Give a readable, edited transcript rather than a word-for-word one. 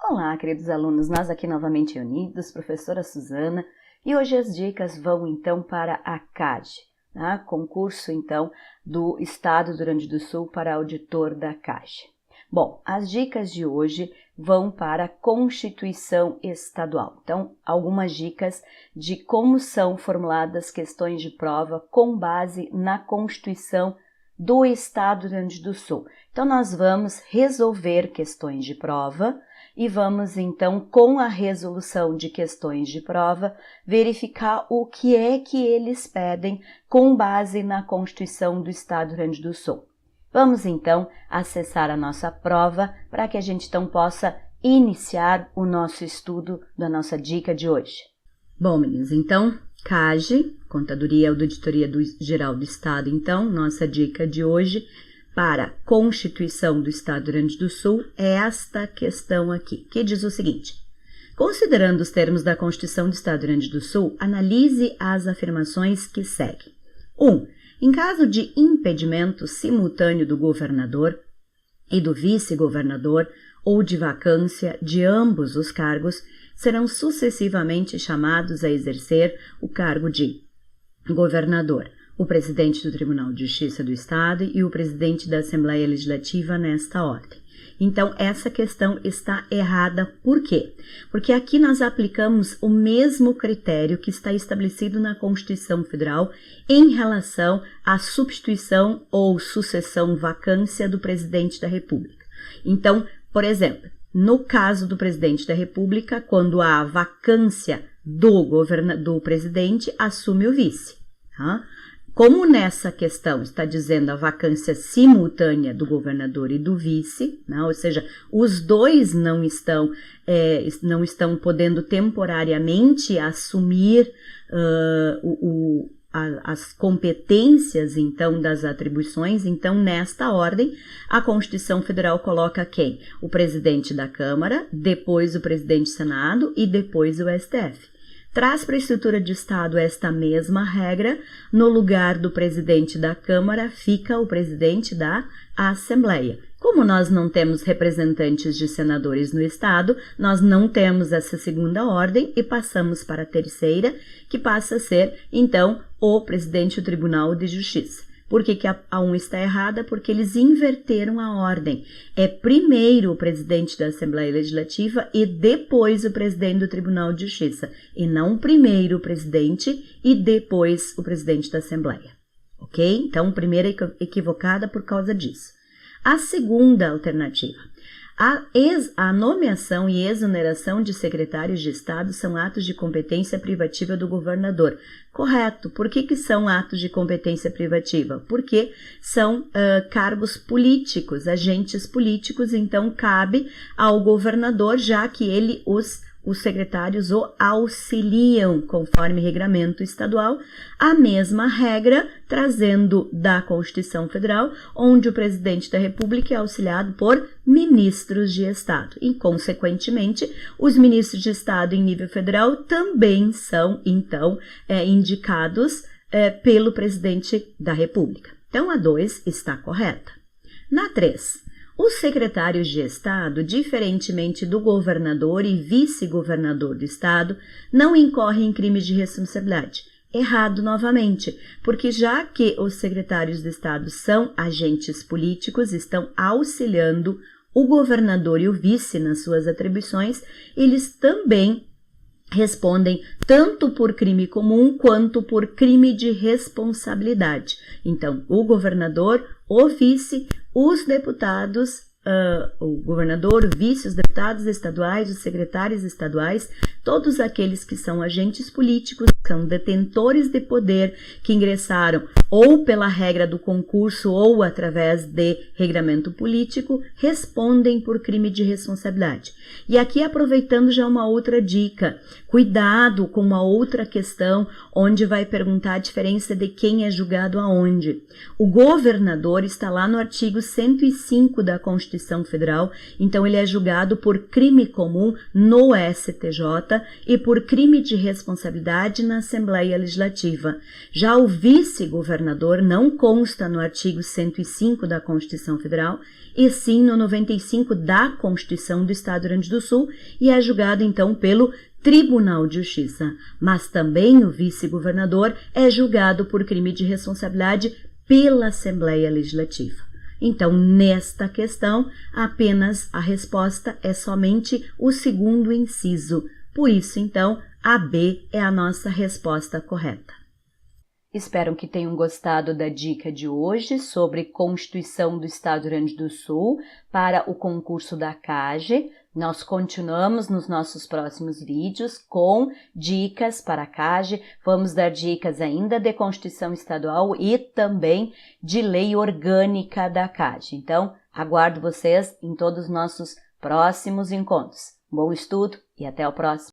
Olá, queridos alunos, nós aqui novamente unidos, professora Suzana, e hoje as dicas vão então para a CAGE, né? Concurso então do Estado do Rio Grande do Sul para auditor da CAGE. Bom, as dicas de hoje vão para a Constituição Estadual. Então, algumas dicas de como são formuladas questões de prova com base na Constituição do Estado do Rio Grande do Sul. Então, nós vamos resolver questões de prova e vamos, então, com a resolução de questões de prova, verificar o que é que eles pedem com base na Constituição do Estado do Rio Grande do Sul. Vamos, então, acessar a nossa prova para que a gente, então, possa iniciar o nosso estudo da nossa dica de hoje. Bom, meninos, então, CAGE, Contadoria e Auditoria Geral do Estado, então, nossa dica de hoje para a Constituição do Estado do Rio Grande do Sul é esta questão aqui, que diz o seguinte: considerando os termos da Constituição do Estado do Rio Grande do Sul, analise as afirmações que seguem. 1. Em caso de impedimento simultâneo do governador e do vice-governador ou de vacância de ambos os cargos, serão sucessivamente chamados a exercer o cargo de governador, o presidente do Tribunal de Justiça do Estado e o presidente da Assembleia Legislativa nesta ordem. Então, essa questão está errada. Por quê? Porque aqui nós aplicamos o mesmo critério que está estabelecido na Constituição Federal em relação à substituição ou sucessão vacância do presidente da República. Então, por exemplo, no caso do presidente da República, quando há vacância do presidente, assume o vice. Tá? Como nessa questão está dizendo a vacância simultânea do governador e do vice, né? Ou seja, os dois não estão podendo temporariamente assumir as competências, então, das atribuições. Então, nesta ordem, a Constituição Federal coloca quem? O presidente da Câmara, depois o presidente do Senado e depois o STF. Traz para a estrutura de Estado esta mesma regra, no lugar do presidente da Câmara fica o presidente da Assembleia. Como nós não temos representantes de senadores no Estado, nós não temos essa segunda ordem e passamos para a terceira, que passa a ser, então, o presidente do Tribunal de Justiça. Por que a 1 está errada? Porque eles inverteram a ordem. É primeiro o presidente da Assembleia Legislativa e depois o presidente do Tribunal de Justiça, e não primeiro o presidente e depois o presidente da Assembleia. Ok? Então, primeira equivocada por causa disso. A segunda alternativa. A nomeação e exoneração de secretários de Estado são atos de competência privativa do governador. Correto. Por que são atos de competência privativa? Porque são cargos políticos, agentes políticos, então cabe ao governador, já que ele os secretários o auxiliam, conforme regramento estadual, a mesma regra trazendo da Constituição Federal, onde o presidente da República é auxiliado por ministros de Estado. E, consequentemente, os ministros de Estado em nível federal também são, então, indicados pelo presidente da República. Então, a 2 está correta. Na 3, os secretários de Estado, diferentemente do governador e vice-governador do Estado, não incorrem em crimes de responsabilidade. Errado novamente, porque já que os secretários de Estado são agentes políticos, estão auxiliando o governador e o vice nas suas atribuições, eles também respondem tanto por crime comum quanto por crime de responsabilidade. Então, o governador, o vice, os deputados, o governador, o vice, os deputados estaduais, os secretários estaduais, todos aqueles que são agentes políticos, são detentores de poder, que ingressaram ou pela regra do concurso ou através de regramento político, respondem por crime de responsabilidade. E aqui, aproveitando já uma outra dica, cuidado com uma outra questão, onde vai perguntar a diferença de quem é julgado aonde. O governador está lá no artigo 105 da Constituição Federal, então ele é julgado por crime comum no STJ e por crime de responsabilidade na Assembleia Legislativa. Já o vice-governador vice-governador não consta no artigo 105 da Constituição Federal, e sim no 95 da Constituição do Estado do Rio Grande do Sul, e é julgado então pelo Tribunal de Justiça. Mas também o vice-governador é julgado por crime de responsabilidade pela Assembleia Legislativa. Então, nesta questão, apenas a resposta é somente o segundo inciso. Por isso, então, a B é a nossa resposta correta. Espero que tenham gostado da dica de hoje sobre Constituição do Estado do Rio Grande do Sul para o concurso da CAGE. Nós continuamos nos nossos próximos vídeos com dicas para a CAGE. Vamos dar dicas ainda de Constituição Estadual e também de lei orgânica da CAGE. Então, aguardo vocês em todos os nossos próximos encontros. Bom estudo e até o próximo!